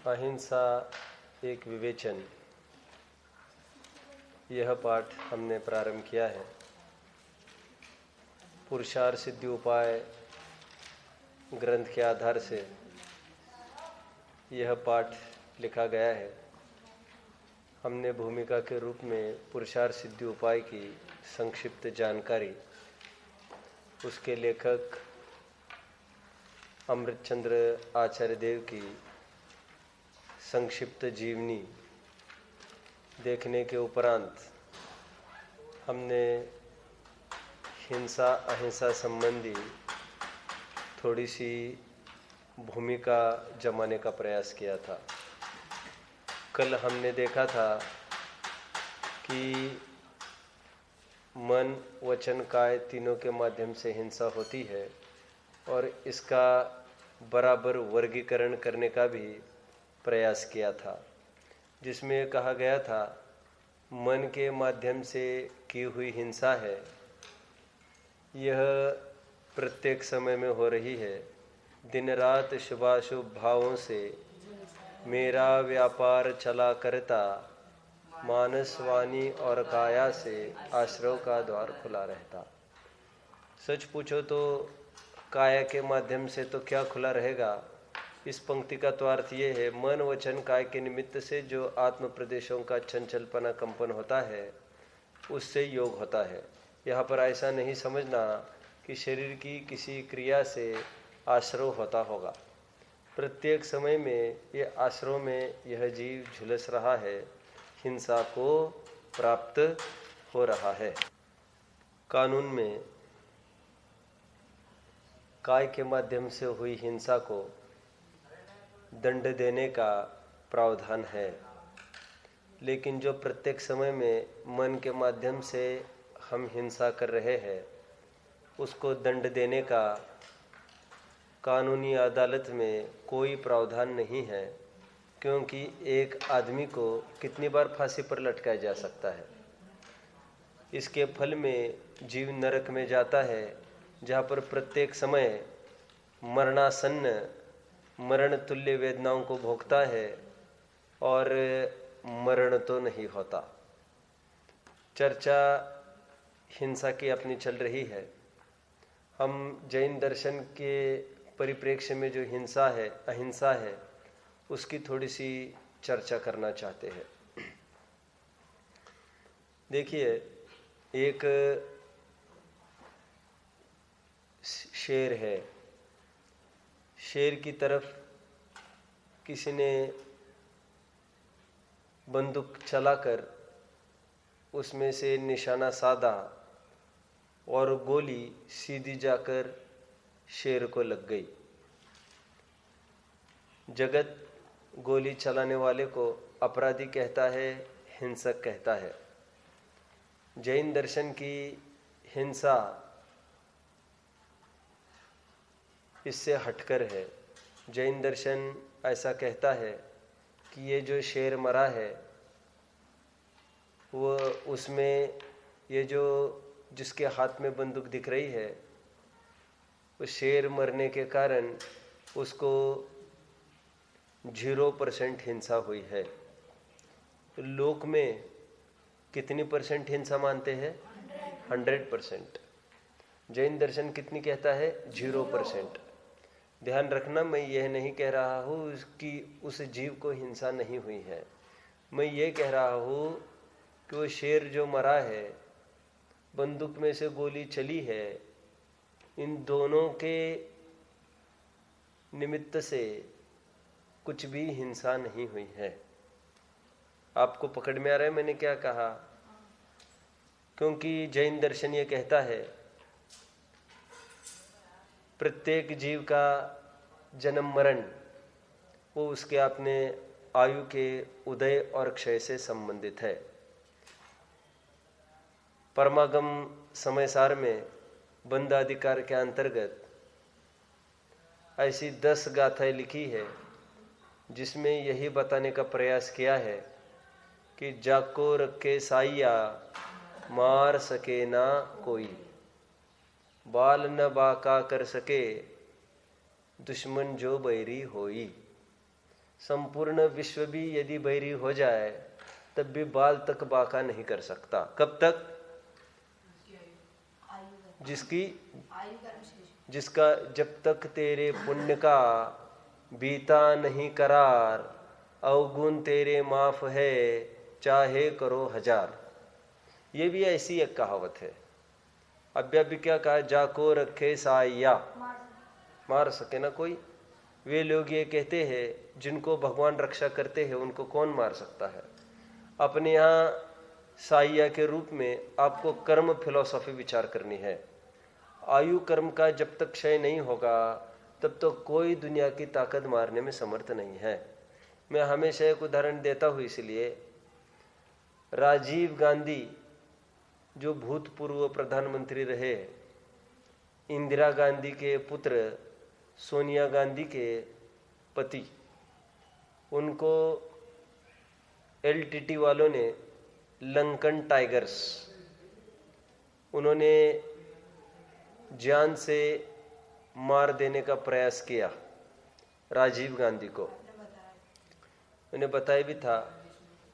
अहिंसा एक विवेचन, यह पाठ हमने प्रारंभ किया है। पुरुषार्थ सिद्धि उपाय ग्रंथ के आधार से यह पाठ लिखा गया है। हमने भूमिका के रूप में पुरुषार्थ सिद्धि उपाय की संक्षिप्त जानकारी उसके लेखक अमृतचंद्र आचार्य देव की संक्षिप्त जीवनी देखने के उपरांत हमने हिंसा अहिंसा संबंधी थोड़ी सी भूमिका जमाने का प्रयास किया था। कल हमने देखा था कि मन वचन काय तीनों के माध्यम से हिंसा होती है और इसका बराबर वर्गीकरण करने का भी प्रयास किया था, जिसमें कहा गया था मन के माध्यम से की हुई हिंसा है, यह प्रत्येक समय में हो रही है। दिन रात शुभाशुभ भावों से मेरा व्यापार चला करता, मानस वाणी और काया से आश्रव का द्वार खुला रहता। सच पूछो तो काया के माध्यम से तो क्या खुला रहेगा। इस पंक्ति का तो अर्थ ये है, मन वचन काय के निमित्त से जो आत्म प्रदेशों का चंचलपना कंपन होता है उससे योग होता है। यहाँ पर ऐसा नहीं समझना कि शरीर की किसी क्रिया से आश्रव होता होगा। प्रत्येक समय में ये आश्रव में यह जीव झुलस रहा है, हिंसा को प्राप्त हो रहा है। कानून में काय के माध्यम से हुई हिंसा को दंड देने का प्रावधान है, लेकिन जो प्रत्येक समय में मन के माध्यम से हम हिंसा कर रहे हैं उसको दंड देने का कानूनी अदालत में कोई प्रावधान नहीं है, क्योंकि एक आदमी को कितनी बार फांसी पर लटकाया जा सकता है। इसके फल में जीव नरक में जाता है, जहाँ पर प्रत्येक समय मरणासन्न मरण तुल्य वेदनाओं को भोगता है और मरण तो नहीं होता। चर्चा हिंसा की अपनी चल रही है। हम जैन दर्शन के परिप्रेक्ष्य में जो हिंसा है अहिंसा है उसकी थोड़ी सी चर्चा करना चाहते हैं। देखिए, एक शेर है, शेर की तरफ किसी ने बंदूक चलाकर उसमें से निशाना साधा और गोली सीधी जाकर शेर को लग गई। जगत गोली चलाने वाले को अपराधी कहता है, हिंसक कहता है। जैन दर्शन की हिंसा इससे हटकर है। जैन दर्शन ऐसा कहता है कि ये जो शेर मरा है वो उसमें ये जो जिसके हाथ में बंदूक दिख रही है वो शेर मरने के कारण उसको 0% हिंसा हुई है। लोक में कितनी परसेंट हिंसा मानते हैं? 100%। जैन दर्शन कितनी कहता है? 0%। ध्यान रखना, मैं यह नहीं कह रहा हूँ कि उस जीव को हिंसा नहीं हुई है। मैं ये कह रहा हूँ कि वो शेर जो मरा है, बंदूक में से गोली चली है, इन दोनों के निमित्त से कुछ भी हिंसा नहीं हुई है। आपको पकड़ में आ रहा है मैंने क्या कहा? क्योंकि जैन दर्शन ये कहता है प्रत्येक जीव का जन्म मरण वो उसके अपने आयु के उदय और क्षय से संबंधित है। परमागम समयसार में बंदाधिकार के अंतर्गत ऐसी 10 गाथाएं लिखी है जिसमें यही बताने का प्रयास किया है कि जाको रखे साइया मार सके ना कोई, बाल न बाका कर सके दुश्मन जो बैरी होई। संपूर्ण विश्व भी यदि बैरी हो जाए तब भी बाल तक बाका नहीं कर सकता। कब तक? जिसका जब तक तेरे पुण्य का बीता नहीं करार, अवगुण तेरे माफ है चाहे करो हजार। ये भी ऐसी एक कहावत है। अभी क्या कहा? जाको रखे साया, मार सके ना कोई। वे लोग ये कहते हैं जिनको भगवान रक्षा करते हैं उनको कौन मार सकता है। अपने यहाँ साइया के रूप में आपको कर्म फिलॉसफी विचार करनी है। आयु कर्म का जब तक क्षय नहीं होगा तब तो कोई दुनिया की ताकत मारने में समर्थ नहीं है। मैं हमेशा एक उदाहरण देता हूँ, इसलिए राजीव गांधी जो भूतपूर्व प्रधानमंत्री रहे, इंदिरा गांधी के पुत्र सोनिया गांधी के पति, उनको एलटीटी वालों ने लंकन टाइगर्स, उन्होंने जान से मार देने का प्रयास किया राजीव गांधी को। उन्हें बताया भी था।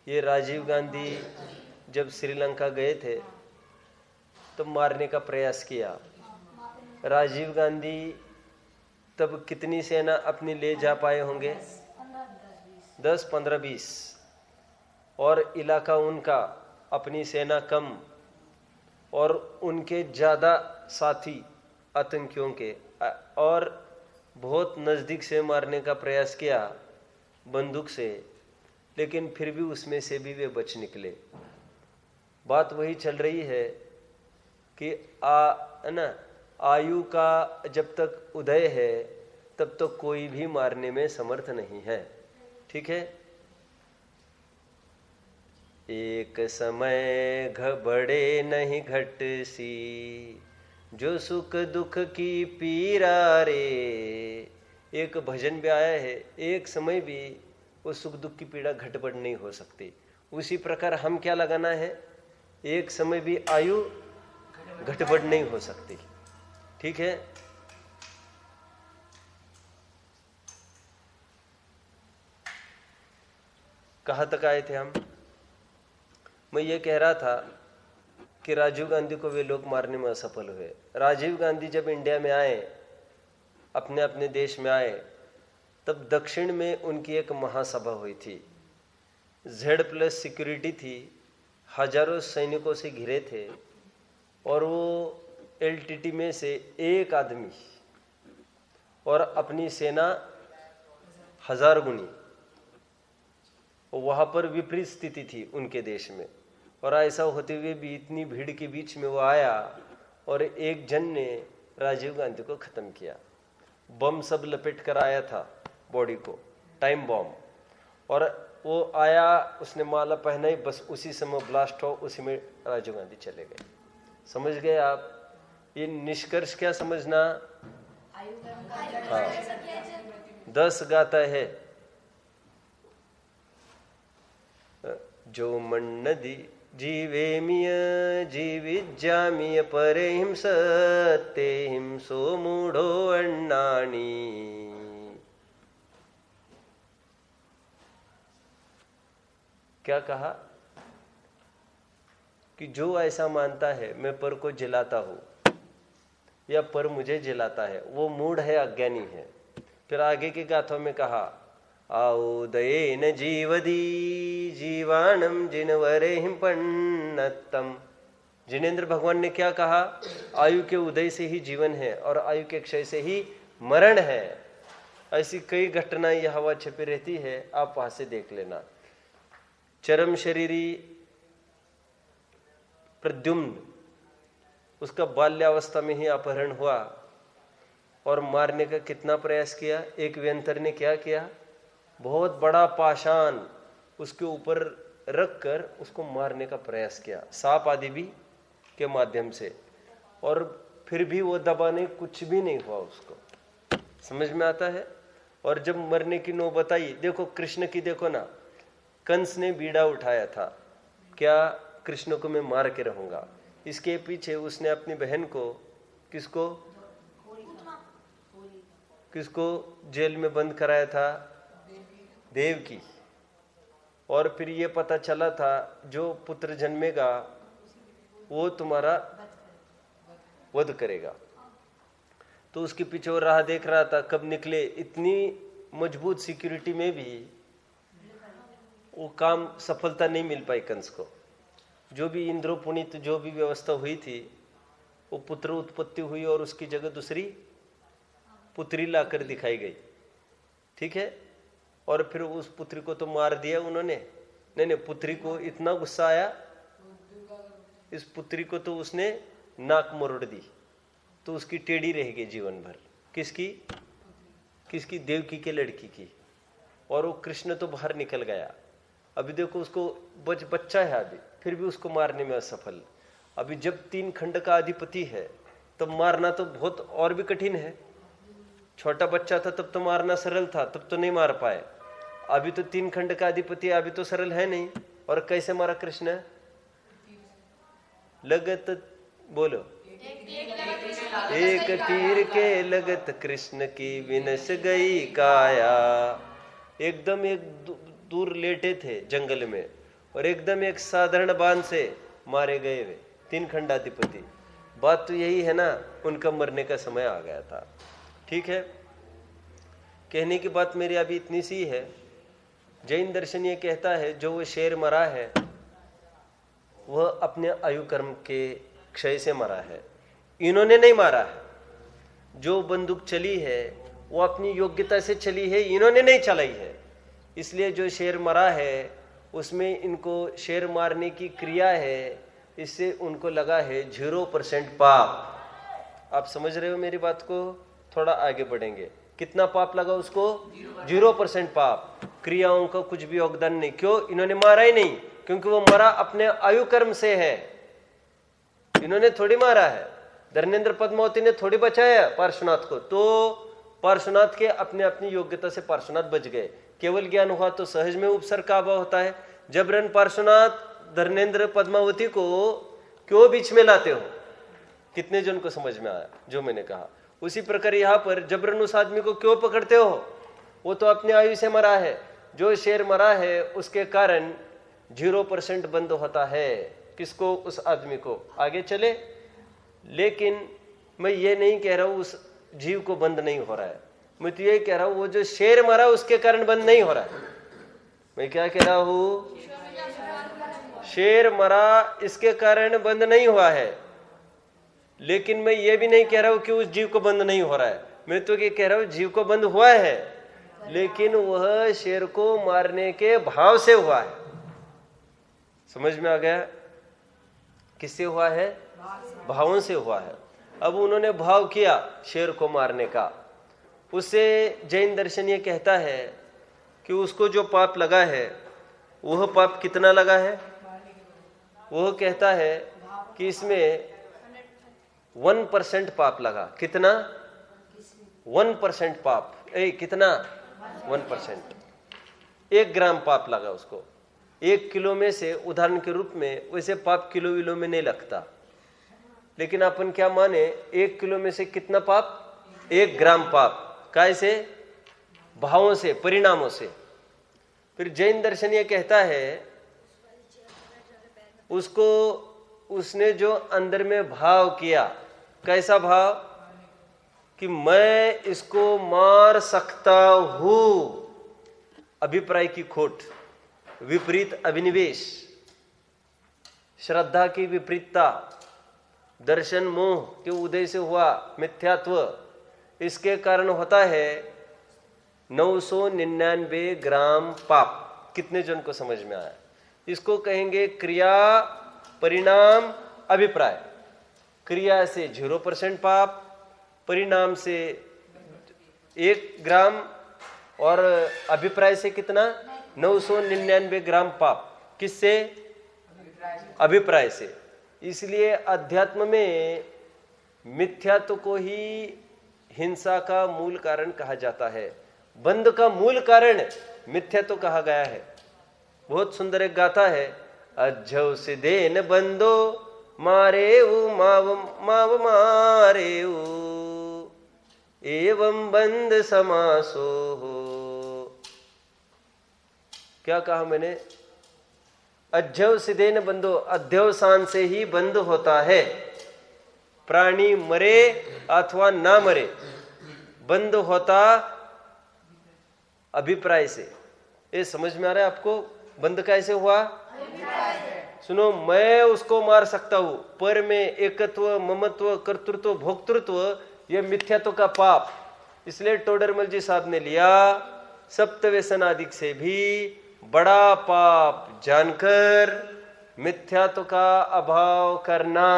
ये राजीव गांधी जब श्रीलंका गए थे तब मारने का प्रयास किया। राजीव गांधी तब कितनी सेना अपनी ले जा पाए होंगे? 10, 15, 20। और इलाका उनका, अपनी सेना कम, और उनके ज़्यादा साथी आतंकियों के, और बहुत नज़दीक से मारने का प्रयास किया बंदूक से, लेकिन फिर भी उसमें से भी वे बच निकले। बात वही चल रही है कि आयु का जब तक उदय है तब तो कोई भी मारने में समर्थ नहीं है। ठीक है। एक समय घबड़े नहीं घट सी, जो सुख दुख की पीरा रे। एक भजन भी आया है, एक समय भी वो सुख दुख की पीड़ा घटबढ़ नहीं हो सकती। उसी प्रकार हम क्या लगाना है? एक समय भी आयु घटबढ़ नहीं हो सकती। ठीक है। कहाँ तक आए थे हम? मैं ये कह रहा था कि राजीव गांधी को वे लोग मारने में असफल हुए। राजीव गांधी जब इंडिया में आए, अपने अपने देश में आए, तब दक्षिण में उनकी एक महासभा हुई थी। Z+ सिक्योरिटी थी, हजारों सैनिकों से घिरे थे, और वो LTT में से एक आदमी और अपनी सेना 1000 गुनी। वहाँ पर विपरीत स्थिति थी उनके देश में, और ऐसा होते हुए भी इतनी भीड़ के बीच में वो आया और एक जन ने राजीव गांधी को ख़त्म किया। बम सब लपेट कर आया था बॉडी को, टाइम बॉम्ब, और वो आया, उसने माला पहनाई, बस उसी समय ब्लास्ट हो, उसी में राजीव गांधी चले गए। समझ गए आप? ये निष्कर्ष क्या समझना? हाँ, 10 गाता है। जो मन नदी जीवे मिय जीविज्जामिय परे हिंसते हिंसो मूढ़ो अण्णानी। क्या कहा? कि जो ऐसा मानता है मैं पर को जलाता हूं या पर मुझे जलाता है, वो मूढ़ है, अज्ञानी है। फिर आगे की गाथों में कहा, आउदयेन जीवदी जीवाणम जिनवरे हिंपन्नतम। जिनेंद्र भगवान ने क्या कहा? आयु के उदय से ही जीवन है और आयु के क्षय से ही मरण है। ऐसी कई घटनाएं यह हवा छिपी रहती है, आप वहां से देख लेना। चरम शरीरी प्रद्युम्न, उसका बाल्यावस्था में ही अपहरण हुआ और मारने का कितना प्रयास किया। एक व्यंतर ने क्या किया? बहुत बड़ा पाषाण उसके ऊपर रख कर उसको मारने का प्रयास किया, सांप आदि भी के माध्यम से, और फिर भी वो दबा नहीं, कुछ भी नहीं हुआ उसको। समझ में आता है? और जब मरने की नौबत आई, देखो कृष्ण की, देखो ना, कंस ने बीड़ा उठाया था, क्या कृष्ण को मैं मार के रहूंगा। इसके पीछे उसने अपनी बहन को, किसको जेल में बंद कराया था? देवकी। और फिर ये पता चला था जो पुत्र जन्मेगा वो तुम्हारा वध करेगा। तो उसके पीछे वो राह देख रहा था कब निकले। इतनी मजबूत सिक्योरिटी में भी वो काम सफलता नहीं मिल पाई कंस को। जो भी इंद्रोपुनीत जो भी व्यवस्था हुई थी, वो पुत्र उत्पत्ति हुई और उसकी जगह दूसरी पुत्री लाकर दिखाई गई। ठीक है। और फिर उस पुत्री को तो मार दिया उन्होंने। नहीं, पुत्री को इतना गुस्सा आया, इस पुत्री को तो उसने नाक मरोड़ दी, तो उसकी टेढ़ी रह गई जीवन भर। किसकी? देवकी के लड़की की। और वो कृष्ण तो बाहर निकल गया। अभी देखो उसको बच्चा है अभी, फिर भी उसको मारने में असफल। अभी जब 3 खंड का अधिपति है तब मारना तो बहुत और भी कठिन है। छोटा बच्चा था तब तो मारना सरल था, तब तो नहीं मार पाए। अभी तो 3 खंड का अधिपति, अभी तो सरल है नहीं। और कैसे मारा कृष्ण? लगत बोलो, एक तीर के लगत कृष्ण की विनस गई काया। एकदम एक दूर लेटे थे जंगल में और एकदम एक साधारण बाण से मारे गए वे 3 खंडाधिपति। बात तो यही है ना, उनका मरने का समय आ गया था। ठीक है। कहने की बात मेरी अभी इतनी सी है। जैन दर्शन ये कहता है जो वो शेर मरा है वह अपने आयु कर्म के क्षय से मरा है, इन्होंने नहीं मारा है। जो बंदूक चली है वो अपनी योग्यता से चली है, इन्होंने नहीं चलाई है। इसलिए जो शेर मरा है उसमें इनको शेर मारने की क्रिया है, इससे उनको लगा है 0% पाप। आप समझ रहे हो मेरी बात को? थोड़ा आगे बढ़ेंगे। कितना पाप लगा उसको? 0% पाप। क्रियाओं का कुछ भी योगदान नहीं। क्यों? इन्होंने मारा ही नहीं, क्योंकि वो मरा अपने आयु कर्म से है। इन्होंने थोड़ी मारा है। धर्मेंद्र पद्मावती ने थोड़ी बचाया पार्श्वनाथ को, तो पार्श्वनाथ के अपने अपनी योग्यता से पार्श्वनाथ बच गए। केवल ज्ञान हुआ तो सहज में उपसर्ग का अभाव होता है। जबरन पार्श्वनाथ धर्मेंद्र पद्मावती को क्यों बीच में लाते हो? कितने जन को समझ में आया जो मैंने कहा? उसी प्रकार यहाँ पर जबरन उस आदमी को क्यों पकड़ते हो? वो तो अपने आयु से मरा है। जो शेर मरा है उसके कारण 0% बंद होता है। किसको? उस आदमी को। आगे चले। लेकिन मैं ये नहीं कह रहा हूं उस जीव को बंद नहीं हो रहा है, मैं तो ये कह रहा हूं वो जो शेर मरा उसके कारण बंद नहीं हो रहा है। मैं क्या कह रहा हूं? शेर मरा इसके कारण बंद नहीं हुआ है। लेकिन मैं ये भी नहीं कह रहा हूं कि उस जीव को बंद नहीं हो रहा है। मैं तो ये कह रहा हूं जीव को बंद हुआ है, लेकिन वह शेर को मारने के भाव से हुआ है। समझ में आ गया? किससे हुआ है? भावों से हुआ है। अब उन्होंने भाव किया शेर को मारने का, उससे जैन दर्शन ये कहता है कि उसको जो पाप लगा है वह पाप कितना लगा है? वह कहता है कि इसमें 1% पाप लगा। कितना? 1% पाप। कितना? 1%। 1 ग्राम पाप लगा उसको। 1 किलो में से, उदाहरण के रूप में, वैसे पाप किलो विलो में नहीं लगता, लेकिन अपन क्या माने 1 किलो में से कितना पाप? 1 ग्राम पाप। कैसे? भावों से, परिणामों से। फिर जैन दर्शन ये कहता है उसको, उसने जो अंदर में भाव किया, कैसा भाव? कि मैं इसको मार सकता हूं। अभिप्राय की खोट, विपरीत अभिनिवेश, श्रद्धा की विपरीतता, दर्शन मोह के उदय से हुआ मिथ्यात्व, इसके कारण होता है 999 ग्राम पाप। कितने जन को समझ में आया? इसको कहेंगे क्रिया, परिणाम, अभिप्राय। क्रिया से 0% पाप, परिणाम से 1 ग्राम, और अभिप्राय से कितना? 999 ग्राम पाप। किससे? अभिप्राय से। इसलिए अध्यात्म में मिथ्यात्व को ही हिंसा का मूल कारण कहा जाता है। बंध का मूल कारण मिथ्यात्व कहा गया है। बहुत सुंदर एक गाथा है, अज्जव से देन बंदो मारे माव माव मारे एवं बंद समासो हो। क्या कहा मैंने? अध्यव सिद्धेन बंधो, अध्यवसान से ही बंध होता है। प्राणी मरे अथवा ना मरे, बंध होता अभिप्राय से। ये समझ में आ रहा है आपको? बंध कैसे हुआ? सुनो, मैं उसको मार सकता हूं, पर में एकत्व, ममत्व, कर्तृत्व, भोक्तृत्व, यह मिथ्यात्व का पाप। इसलिए टोडरमल जी साहब ने लिया सप्तव्यसनादिक से भी बड़ा पाप जानकर मिथ्यात्व का अभाव करना।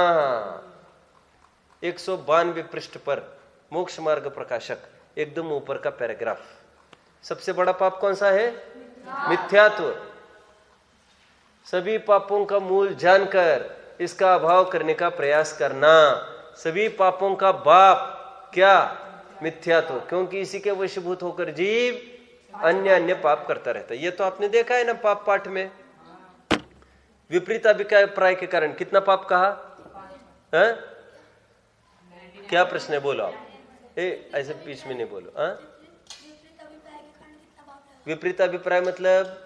192 पृष्ठ पर मोक्ष मार्ग प्रकाशक, एकदम ऊपर का पैराग्राफ। सबसे बड़ा पाप कौन सा है? मिथ्यात्व। सभी पापों का मूल जानकर इसका अभाव करने का प्रयास करना। सभी पापों का बाप क्या? मिथ्यात्व। क्योंकि इसी के वशीभूत होकर जीव अन्य अन्य पाप करता रहता है। ये तो आपने देखा है ना पाप पाठ में। विपरीत अभिप्राय के कारण कितना पाप कहा है? क्या प्रश्न है? बोलो आप। ऐसे बीच में नहीं बोलो। हाँ, विपरीत अभिप्राय मतलब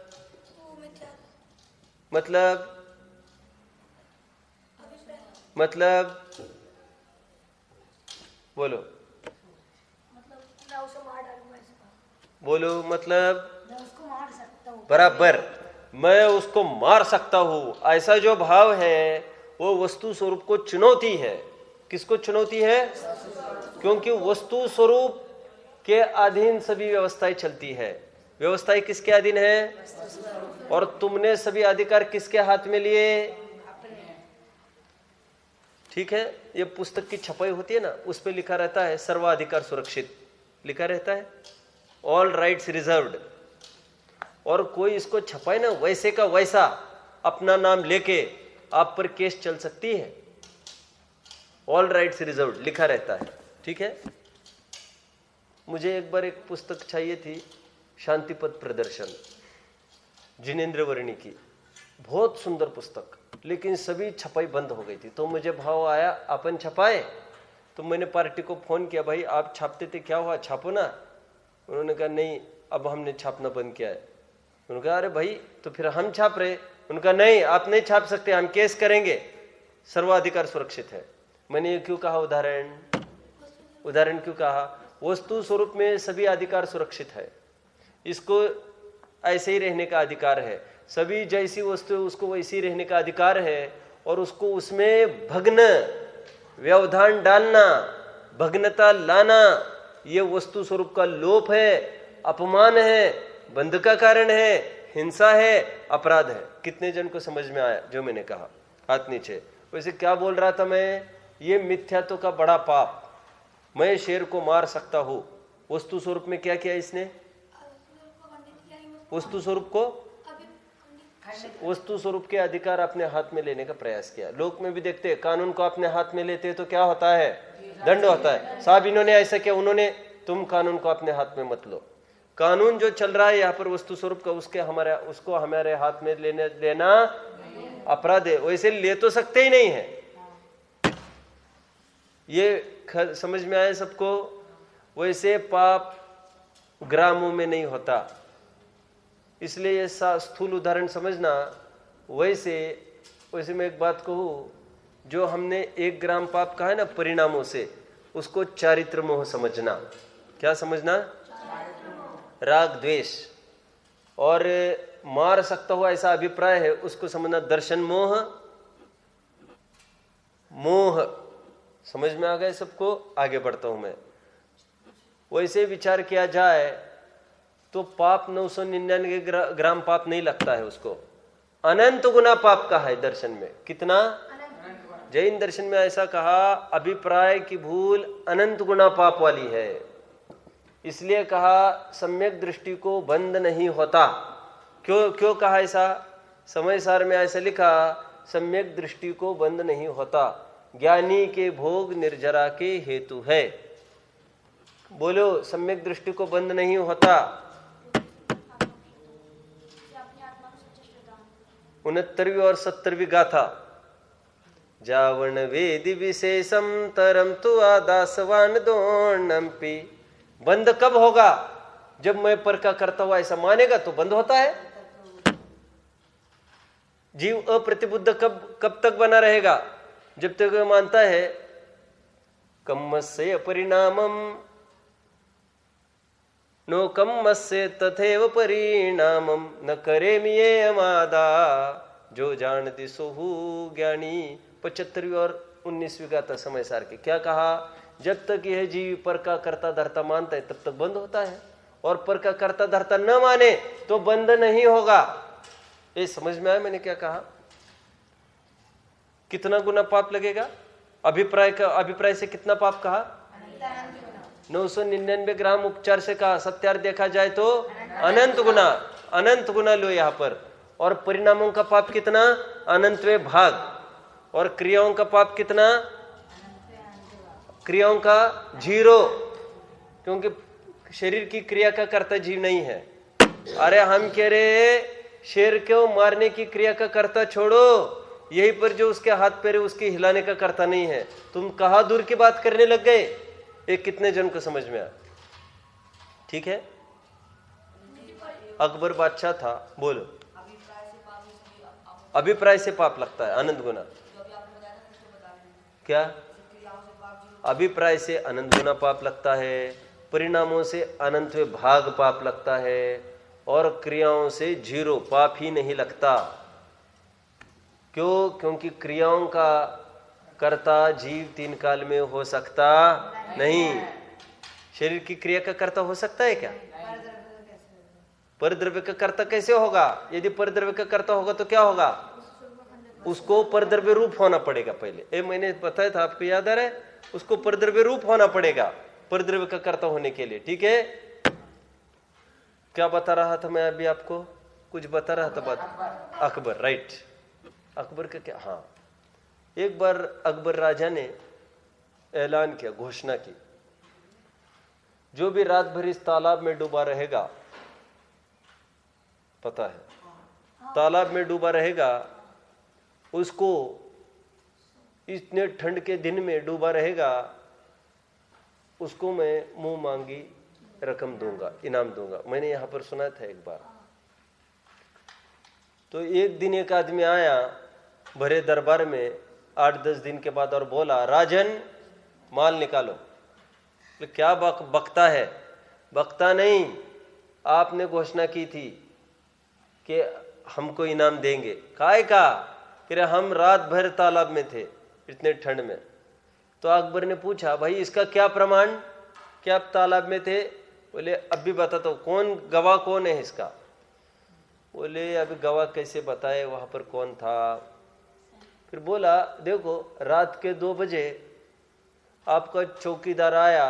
बोलो बोलो। मतलब बराबर, मैं उसको मार सकता हूं, ऐसा जो भाव है वो वस्तु स्वरूप को चुनौती है। किसको चुनौती है? क्योंकि वस्तु स्वरूप के अधीन सभी व्यवस्थाएं चलती है। व्यवस्थाएं किसके अधीन है? और तुमने सभी अधिकार किसके हाथ में लिए? ठीक है, ये पुस्तक की छपाई होती है ना, उस पे लिखा रहता है सर्वाधिकार सुरक्षित, लिखा रहता है ऑल राइट्स रिजर्व्ड। और कोई इसको छपाए ना वैसे का वैसा अपना नाम लेके आप पर केस चल सकती है। ऑल राइट्स रिजर्व्ड लिखा रहता है। ठीक है, मुझे एक बार एक पुस्तक चाहिए थी, शांतिपद प्रदर्शन, जिनेंद्र वर्णी की, बहुत सुंदर पुस्तक, लेकिन सभी छपाई बंद हो गई थी। तो मुझे भाव आया अपन छपाए। तो मैंने पार्टी को फोन किया, भाई आप छापते थे, क्या हुआ, छापो ना। उन्होंने कहा नहीं, अब हमने छापना बंद किया है। उन्होंने कहा अरे भाई तो फिर हम छाप रहे। उनका नहीं, आप नहीं छाप सकते, हम केस करेंगे, सर्वाधिकार सुरक्षित है। मैंने ये क्यों कहा? उदाहरण क्यों कहा? वस्तु स्वरूप में सभी अधिकार सुरक्षित है, इसको ऐसे ही रहने का अधिकार है। सभी जैसी वस्तु है उसको वैसी रहने का अधिकार है। और उसको उसमें भग्न व्यवधान डालना, भग्नता लाना, ये वस्तु स्वरूप का लोप है, अपमान है, बंध का कारण है, हिंसा है, अपराध है। कितने जन को समझ में आया जो मैंने कहा? हाथ नीचे। वैसे क्या बोल रहा था मैं? ये मिथ्यात्व का बड़ा पाप। मैं शेर को मार सकता हूं, वस्तु स्वरूप में क्या किया इसने? वस्तु स्वरूप के अधिकार अपने हाथ में लेने का प्रयास किया। लोक में भी देखते हैं, कानून को अपने हाथ में लेते हैं तो क्या होता है? दंड होता है। साहब इन्होंने ऐसा किया, उन्होंने, तुम कानून को अपने हाथ में मत लो। कानून जो चल रहा है यहाँ पर वस्तु स्वरूप का, उसको हमारे हाथ में लेना अपराध है। वैसे ले तो सकते ही नहीं है। ये समझ में आए सबको? वैसे पाप ग्रामों में नहीं होता, इसलिए ये स्थूल उदाहरण समझना। वैसे मैं एक बात कहूँ, जो हमने 1 ग्राम पाप कहा है ना परिणामों से, उसको चारित्र मोह समझना। क्या समझना? राग द्वेष। और मार सकता हुआ ऐसा अभिप्राय है, उसको समझना दर्शन मोह। समझ में आ गए सबको? आगे बढ़ता हूं मैं। वैसे विचार किया जाए तो पाप 999 ग्राम पाप नहीं लगता है उसको, अनंत गुना पाप का है दर्शन में। कितना? जैन दर्शन में ऐसा कहा, अभिप्राय की भूल अनंत गुना पाप वाली है। इसलिए कहा सम्यक दृष्टि को बंद नहीं होता। क्यों कहा ऐसा? समय सार में ऐसा लिखा, सम्यक दृष्टि को बंद नहीं होता, ज्ञानी के भोग निर्जरा के हेतु है। बोलो, सम्यक दृष्टि को बंद नहीं होता। 69वीं और 70वीं गाथा। जावण वेद विशेषम तरम तु आदासवान दोणम्पि। बंद कब होगा? जब मैं पर का करता हुआ ऐसा मानेगा तो बंद होता है। जीव अप्रतिबुद्ध कब तक बना रहेगा? जब तक वह मानता है कम्मस्य परिणामम नो कम्मस्य तथैव परिणामम न करेमि ये अमादा जो जानति सोहु ज्ञानी। 75वीं और 19वीं गाथा समय सार के क्या कहा? जब तक यह जीव पर का कर्ता धर्ता मानता है तब तक बंद होता है, और पर का कर्ता धर्ता न माने तो बंद नहीं होगा। ये समझ में आया मैंने क्या कहा? कितना गुना पाप लगेगा? अभिप्राय से कितना पाप कहा? 999 ग्राम उपचार से कहा, सत्यार्थ देखा जाए तो अनंत गुना लो यहां पर। और परिणामों का पाप कितना? अनंतवे भाग। और क्रियाओं का पाप कितना? क्रियाओं का 0, क्योंकि शरीर की क्रिया का कर्ता जीव नहीं है। अरे हम कह रहे शेर को मारने की क्रिया का कर्ता छोड़ो, यही पर जो उसके हाथ पैर उसके हिलाने का कर्ता नहीं है। तुम कहा दूर की बात करने लग गए। ये कितने जन को समझ में आया? ठीक है। अकबर बादशाह था, बोलो। अभिप्राय से पाप लगता है अनंत गुना। क्या? अभिप्राय से अनंत गुना पाप लगता है, परिणामों से अनंत भाग पाप लगता है, और क्रियाओं से 0 पाप ही नहीं लगता। क्यों? क्योंकि क्रियाओं का कर्ता जीव 3 काल में हो सकता नहीं। शरीर की क्रिया का कर्ता हो सकता है क्या? परद्रव्य का कर्ता कैसे होगा? यदि परद्रव्य का कर्ता होगा तो क्या होगा? उसको परद्रव्य रूप होना पड़ेगा पहले। मैंने बताया था, आपको याद आ रहा है? उसको परद्रव्य रूप होना पड़ेगा परद्रव्य का कर्ता होने के लिए। ठीक है। क्या बता रहा था मैं अभी आपको? कुछ बता रहा था बात। अकबर, राइट। अकबर का क्या? हाँ, एक बार अकबर राजा ने ऐलान किया, घोषणा की, जो भी रात भर इस तालाब में डूबा रहेगा, पता है तालाब में डूबा रहेगा, उसको इतने ठंड के दिन में डूबा रहेगा, उसको मैं मुंह मांगी रकम दूंगा, इनाम दूंगा। मैंने यहां पर सुना था एक बार। तो एक दिन एक आदमी आया भरे दरबार में 8-10 दिन के बाद और बोला, राजन माल निकालो। तो क्या बकता है? बकता नहीं, आपने घोषणा की थी कि हमको इनाम देंगे। काय का? कि हम रात भर तालाब में थे इतने ठंड में। तो अकबर ने पूछा, भाई इसका क्या प्रमाण कि आप तालाब में थे? बोले अब भी बताता हूं, कौन गवाह कौन है इसका? बोले अभी गवाह कैसे बताए, वहां पर कौन था? फिर बोला, देखो रात के 2 बजे आपका चौकीदार आया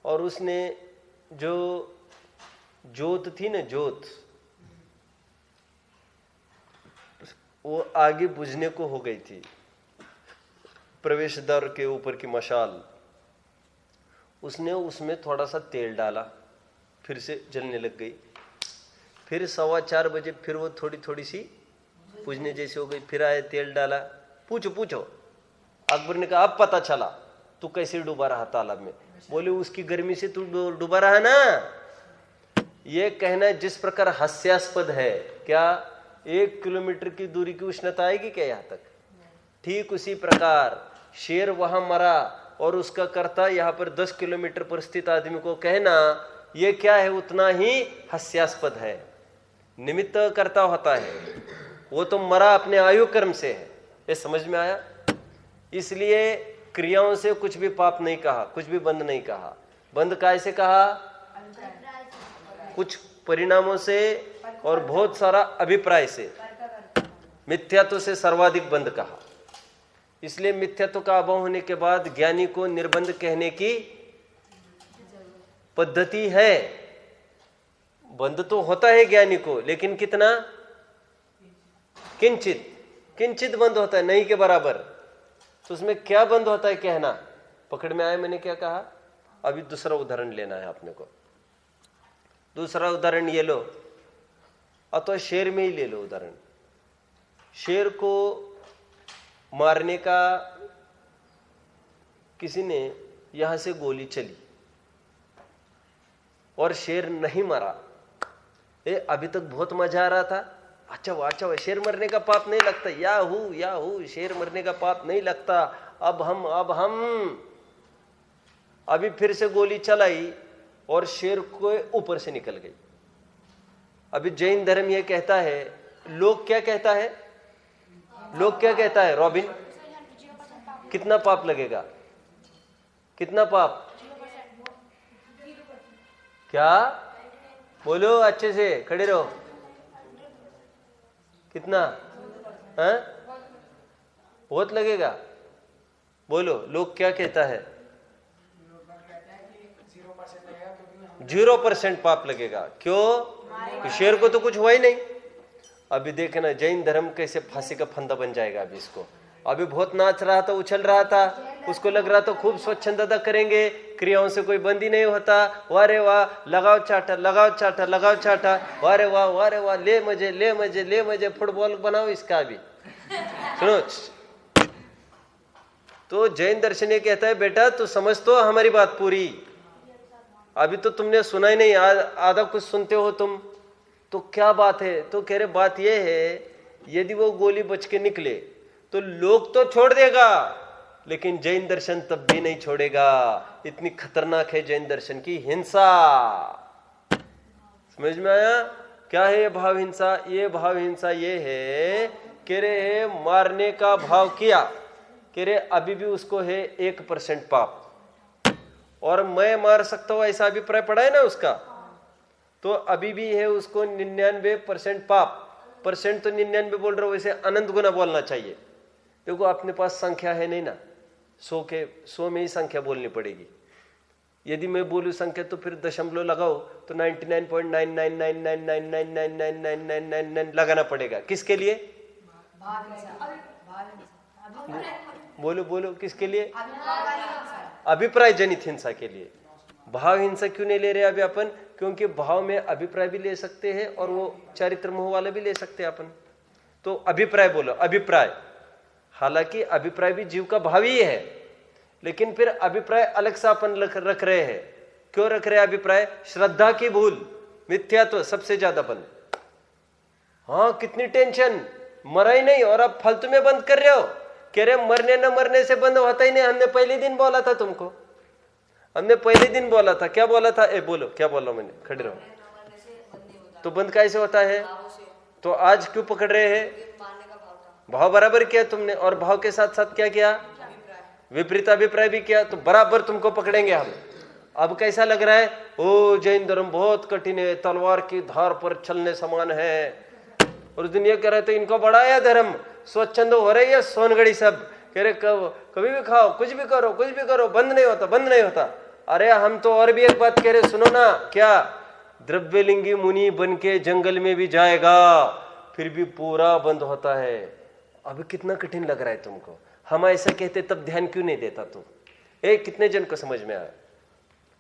और उसने जो जोत थी ना, जोत, वो आगे बुझने को हो गई थी, प्रवेश द्वार के ऊपर की मशाल। उसने उसमें थोड़ा सा तेल डाला, फिर से जलने लग गई। फिर 4:15 बजे फिर वो थोड़ी थोड़ी सी बुझने जैसी हो गई। फिर आए, तेल डाला। पूछो। अकबर ने कहा अब पता चला तू कैसे डूबा रहा तालाब में। बोले उसकी गर्मी से तू डूबा रहा ना। ये कहना जिस प्रकार हास्यास्पद है, क्या 1 किलोमीटर की दूरी की उष्णता आएगी क्या यहां तक? ठीक उसी प्रकार शेर वहां मरा और उसका कर्ता यहां पर 10 किलोमीटर पर स्थित आदमी को कहना ये क्या है, उतना ही हास्यास्पद है। निमित्त कर्ता होता है, वो तो मरा अपने आयु कर्म से है। ये समझ में आया? इसलिए क्रियाओं से कुछ भी पाप नहीं कहा, कुछ भी बंद नहीं कहा। बंद कैसे कहा? कुछ परिणामों से और बहुत सारा अभिप्राय से। मिथ्यात्व से सर्वाधिक बंद कहा। इसलिए मिथ्यात्व का अभाव होने के बाद ज्ञानी को निर्बंध कहने की पद्धति है। बंद तो होता है ज्ञानी को, लेकिन कितना? किंचित बंद होता है, नहीं के बराबर। तो उसमें क्या बंद होता है कहना? पकड़ में आया मैंने क्या कहा? अभी दूसरा उदाहरण लेना है आपने को। दूसरा उदाहरण ये लो, अथवा शेर में ही ले लो उदाहरण। शेर को मारने का किसी ने यहां से गोली चली और शेर नहीं मरा। अभी तक बहुत मजा आ रहा था, अच्छा हुआ, शेर मरने का पाप नहीं लगता, याहू शेर मरने का पाप नहीं लगता। अब हम अभी फिर से गोली चलाई और शेर को ऊपर से निकल गई। अभी जैन धर्म यह कहता है, लोग क्या कहता है, लोग क्या कहता है रॉबिन, कितना पाप लगेगा, कितना पाप, क्या बोलो, अच्छे से खड़े रहो, कितना है, बहुत लगेगा, बोलो लोग क्या कहता है, 0% पाप लगेगा। क्यों? शेर को तो कुछ हुआ ही नहीं। अभी देखना जैन धर्म कैसे फांसी का फंदा बन जाएगा। अभी इसको, अभी बहुत नाच रहा था, उछल रहा था, उसको लग रहा था खूब स्वच्छंदता करेंगे, क्रियाओं से कोई बंदी नहीं होता, वारे वाह लगाओ चाटा, लगाओ चाटा, लगाओ चाटा, वारे वाह, ले मजे, फुटबॉल बनाओ इसका। अभी सुनो, तो जैन दर्शन ये कहता है, बेटा तू समझ तो हमारी बात पूरी, अभी तो तुमने सुना ही नहीं, आधा कुछ सुनते हो तुम, तो क्या बात है? तो कह रहे बात ये है, यदि वो गोली बच के निकले तो लोग तो छोड़ देगा, लेकिन जैन दर्शन तब भी नहीं छोड़ेगा। इतनी खतरनाक है जैन दर्शन की हिंसा। समझ में आया क्या है ये भाव हिंसा? ये भाव हिंसा ये है, कह रहे मारने का भाव किया, कह रहे अभी भी उसको है 1% पाप, और मैं मार सकता हूं ऐसा अभिप्राय पड़ा है ना उसका, तो अभी भी है उसको 99% पाप। परसेंट तो 99 बोल रहा हूं, वैसे अनंत गुना बोलना चाहिए। देखो अपने पास संख्या है नहीं ना, 100 में ही संख्या बोलनी पड़ेगी। यदि मैं बोलूं संख्या तो फिर दशमलव लगाओ तो 99.9999999999 लगाना पड़ेगा। किसके लिए? बोलो किसके लिए? अभिप्राय जनित हिंसा के लिए। भाव हिंसा क्यों नहीं ले रहे अभी अपन? क्योंकि भाव में अभिप्राय भी ले सकते हैं और वो चारित्र मोह वाला भी ले सकते हैं अपन। तो अभिप्राय बोलो, अभिप्राय। हालांकि अभिप्राय भी जीव का भाव ही है, लेकिन फिर अभिप्राय अलग सा अपन रख रहे हैं। क्यों रख रहे हैं अभिप्राय? श्रद्धा की भूल, मिथ्यात्व सबसे ज्यादा बंद। हाँ कितनी टेंशन, मरा ही नहीं और अब फालतू में बंद कर रहे हो। कह रहे मरने न मरने से बंद होता ही नहीं। हमने पहले दिन बोला था तुमको, हमने पहले दिन बोला था। क्या बोला था? बोलो क्या बोला मैंने? खड़े रहो। तो बंद कैसे होता है? तो आज क्यों पकड़ रहे हैं? भाव बराबर किया तुमने, और भाव के साथ साथ क्या किया? विपरीत अभिप्राय भी किया, तो बराबर तुमको पकड़ेंगे हम। अब कैसा लग रहा है? ओ जैन धर्म बहुत कठिन है, तलवार की धार पर चलने समान है। और दुनिया कह रहे थे इनको बढ़ाया धर्म, स्वच्छंद हो रही है सोनगढ़ी सब। कह रहे कभी भी खाओ, कुछ भी करो, बंद नहीं होता। अरे हम तो और भी एक बात कह रहे, सुनो ना। क्या? द्रव्यलिंगी मुनि बन के जंगल में भी जाएगा, फिर भी पूरा बंद होता है। अभी कितना कठिन लग रहा है तुमको। हम ऐसा कहते तब ध्यान क्यों नहीं देता तू? कितने जन को समझ में आया?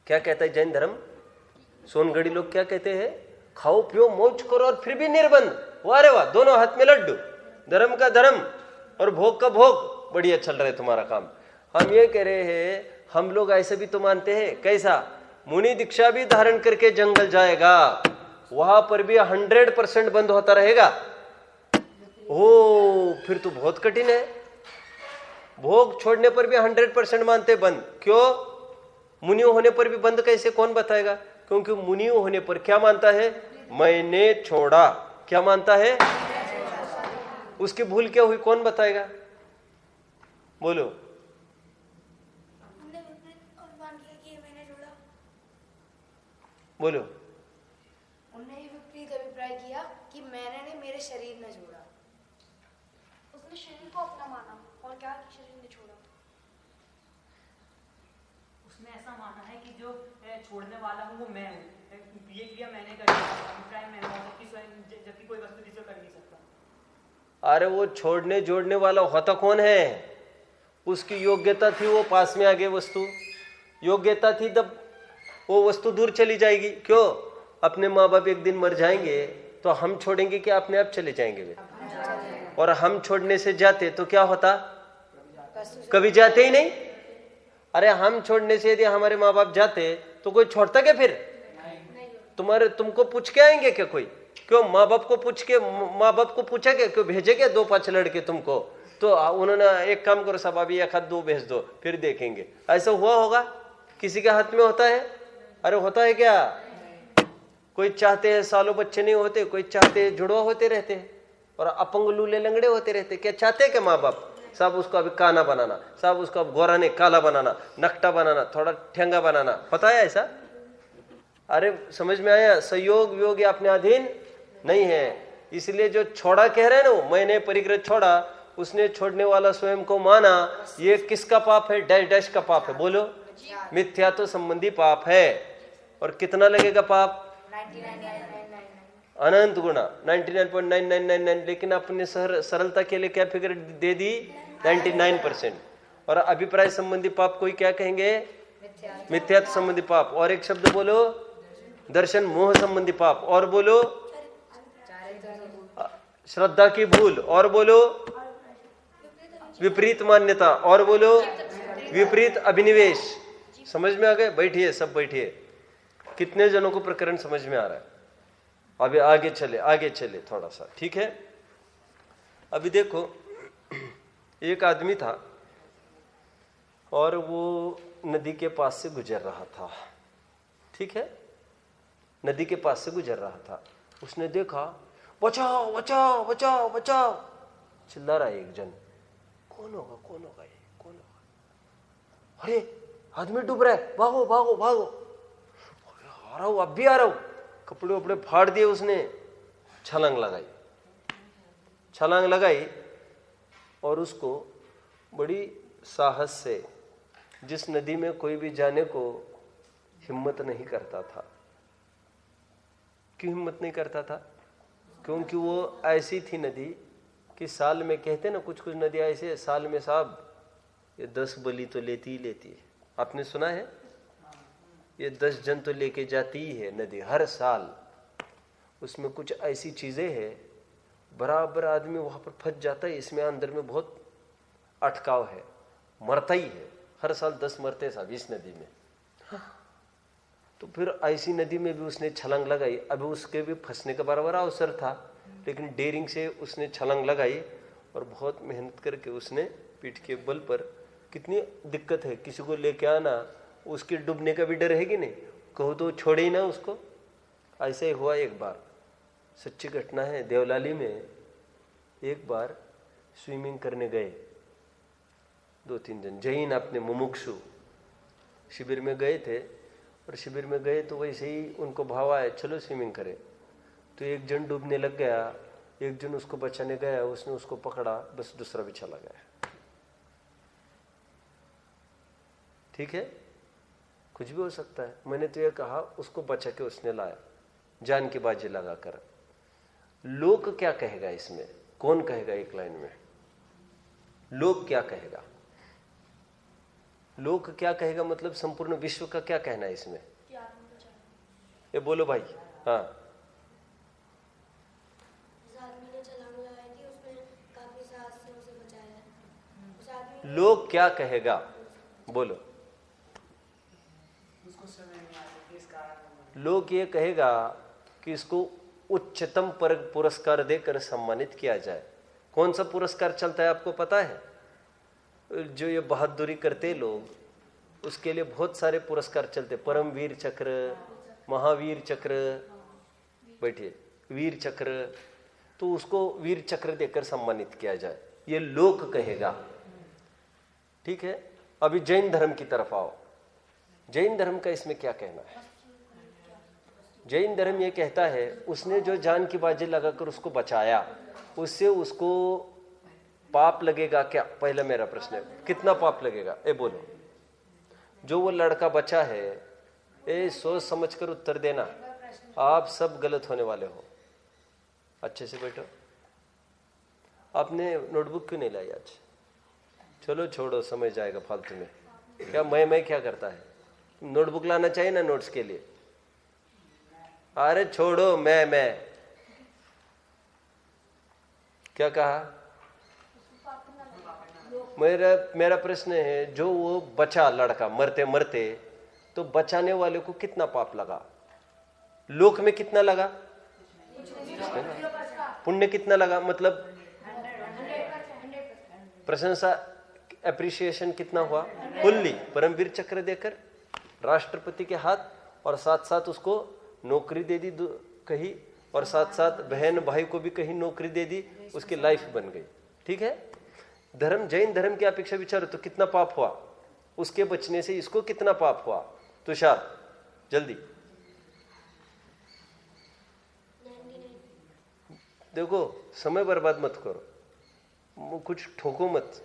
क्या कहता है जैन धर्म? सोनगढ़ी लोग क्या कहते हैं? खाओ पियो मौज करो और फिर भी निर्बंध। वारे वाह, दोनों हाथ में लड्डू। धर्म का धर्म और भोग का भोग, बढ़िया चल रहा है तुम्हारा काम। हम ये कह रहे हैं, हम लोग ऐसे भी तो मानते हैं। कैसा? मुनि दीक्षा भी धारण करके जंगल जाएगा, वहां पर भी 100% बंद होता रहेगा। ओ फिर तो बहुत कठिन है। भोग छोड़ने पर भी 100% मानते बंद। क्यों? मुनि होने पर भी बंद कैसे? कौन बताएगा? क्योंकि मुनि होने पर क्या मानता है? मैंने छोड़ा। क्या मानता है? उसकी भूल क्या हुई? कौन बताएगा? बोलो। बोलो। उन्होंने विपरीत अभिप्राय किया कि मैंने नहीं, मेरे शरीर ने जोड़ा। उसने शरीर को अपना माना और क्या कि शरीर ने छोड़ा। उसने ऐसा माना है कि जो छोड़ने वाला हूँ वो मैं हूँ। ये क्रिया मैंने करी, अभिप्राय मैं हूँ, जबकि कोई वस्तु जिसे कर नहीं सकता। अरे वो छोड़ने जोड़ने वाला होता कौन है? उसकी योग्यता थी, वो पास में आ गए वस्तु। योग्यता थी तब वो वस्तु दूर चली जाएगी। क्यों? अपने माँ बाप एक दिन मर जाएंगे तो हम छोड़ेंगे कि अपने आप चले जाएंगे वे? और हम छोड़ने से जाते तो क्या होता? कभी जाते ही नहीं। अरे हम छोड़ने से यदि हमारे माँ बाप जाते तो कोई छोड़ता क्या फिर? तुमको पूछ के आएंगे क्या कोई? क्यों माँ बाप को पूछा क्या? क्यों भेजे क्या 2-5 लड़के तुमको? तो उन्होंने एक काम करो साहब, अभी 1-2 भेज दो, फिर देखेंगे। ऐसा हुआ होगा? किसी के हाथ में होता है? अरे होता है क्या? कोई चाहते हैं सालों बच्चे नहीं होते, कोई चाहते हैं जुड़वा होते रहते हैं, और अपंग लूले लंगड़े होते रहते। क्या चाहते हैं क्या माँ बाप? साहब उसको अभी काना बनाना, साहब उसको अब गोरा नहीं काला बनाना, नकटा बनाना, थोड़ा ठेंगा बनाना। पता है ऐसा? अरे समझ में आया? संयोग वियोग अपने अधीन नहीं है। इसलिए जो छोड़ा कह रहे हैं ना, मैंने परिग्रह छोड़ा, उसने छोड़ने वाला स्वयं को माना, ये किसका पाप है? डैश डैश का पाप है। बोलो, मिथ्या तो संबंधी पाप है। और कितना लगेगा पाप? 99,999 अनंत गुना, 99.9999। लेकिन अपने सरलता के लिए क्या फिगर दे दी? 99%। और अभिप्राय संबंधी पाप कोई क्या कहेंगे? मिथ्या संबंधी पाप। और एक शब्द बोलो, दर्शन मोह संबंधी पाप। और बोलो, श्रद्धा की भूल। और बोलो, विपरीत मान्यता। और बोलो, विपरीत अभिनिवेश। समझ में आ गए? बैठिए, सब बैठिए। कितने जनों को प्रकरण समझ में आ रहा है? अभी आगे चले थोड़ा सा, ठीक है? अभी देखो, एक आदमी था और वो नदी के पास से गुजर रहा था, ठीक है? नदी के पास से गुजर रहा था। उसने देखा, बचाओ बचाओ बचाओ बचाओ, चिल्ला रहा है एक जन। कौन होगा ये? कौन होगा? अरे आदमी डूब रहा है, भागो भागो भागो। आ रहा हूं, अब भी आ रहा हूं। कपड़े वपड़े फाड़ दिए उसने, छलांग लगाई और उसको बड़ी साहस से, जिस नदी में कोई भी जाने को हिम्मत नहीं करता था। क्यों हिम्मत नहीं करता था? क्योंकि वो ऐसी थी नदी कि साल में, कहते ना कुछ कुछ नदियां ऐसे, साल में साहब ये 10 बलि तो लेती ही लेती है। आपने सुना है? ये 10 जन तो लेके जाती ही है नदी हर साल। उसमें कुछ ऐसी चीजें हैं, बराबर आदमी वहां पर फंस जाता है। इसमें अंदर में बहुत अटकाव है, मरता ही है। हर साल 10 मरते साहब इस नदी में। तो फिर ऐसी नदी में भी उसने छलांग लगाई। अभी उसके भी फंसने का बराबर अवसर था, लेकिन डेयरिंग से उसने छलांग लगाई और बहुत मेहनत करके उसने पीठ के बल पर, कितनी दिक्कत है किसी को लेके आना, उसके डूबने का भी डर है कि नहीं? कहो तो छोड़े ही ना उसको। ऐसे ही हुआ एक बार, सच्ची घटना है। देवलाली में एक बार स्विमिंग करने गए 2-3 जन, जैन अपने मुमुक्षु शिविर में गए थे। और शिविर में गए तो वैसे ही उनको भाव आया, चलो स्विमिंग करें। तो एक जन डूबने लग गया, एक जन उसको बचाने गया, उसने उसको पकड़ा, बस दूसरा भी चला गया। ठीक है, कुछ भी हो सकता है। मैंने तो ये कहा, उसको बचा के उसने लाया, जान की बाजी लगाकर। लोग क्या कहेगा इसमें? कौन कहेगा एक लाइन में? लोग क्या कहेगा? लोग क्या कहेगा मतलब संपूर्ण विश्व का क्या कहना है इसमें? ये बोलो भाई। हाँ, लोग क्या कहेगा? बोलो। लोग ये कहेगा कि इसको उच्चतम पुरस्कार देकर सम्मानित किया जाए। कौन सा पुरस्कार चलता है आपको पता है? जो ये बहादुरी करते लोग, उसके लिए बहुत सारे पुरस्कार चलते। परमवीर चक्र, महावीर चक्र, बैठिए, वीर चक्र, तो उसको वीर चक्र देकर सम्मानित किया जाए, ये लोक कहेगा। ठीक है, अभी जैन धर्म की तरफ आओ। जैन धर्म का इसमें क्या कहना है? जैन धर्म ये कहता है, उसने जो जान की बाजी लगाकर उसको बचाया, उससे उसको पाप लगेगा क्या? पहला मेरा प्रश्न है, कितना पाप लगेगा? ए बोलो। जो वो लड़का बचा है, ए सोच समझ कर उत्तर देना, आप सब गलत होने वाले हो। अच्छे से बैठो। आपने नोटबुक क्यों नहीं लाई आज? चलो छोड़ो, समझ जाएगा फालतू में। क्या मैं क्या करता है? नोटबुक लाना चाहिए ना नोट्स के लिए। अरे छोड़ो, मैं क्या कहा? मेरा प्रश्न है, जो वो बचा लड़का मरते मरते, तो बचाने वाले को कितना पाप लगा? लोक में कितना लगा? पुण्य कितना लगा? मतलब प्रशंसा, एप्रिसिएशन कितना हुआ? फुल्ली। परमवीर चक्र देकर राष्ट्रपति के हाथ, और साथ साथ उसको नौकरी दे दी कहीं, और साथ साथ बहन भाई को भी कहीं नौकरी दे दी, उसकी लाइफ बन गई। ठीक है। धर्म, जैन धर्म की अपेक्षा विचारो तो कितना पाप हुआ, उसके बचने से इसको कितना पाप हुआ? तुषार जल्दी देखो, समय बर्बाद मत करो, कुछ ठोको मत,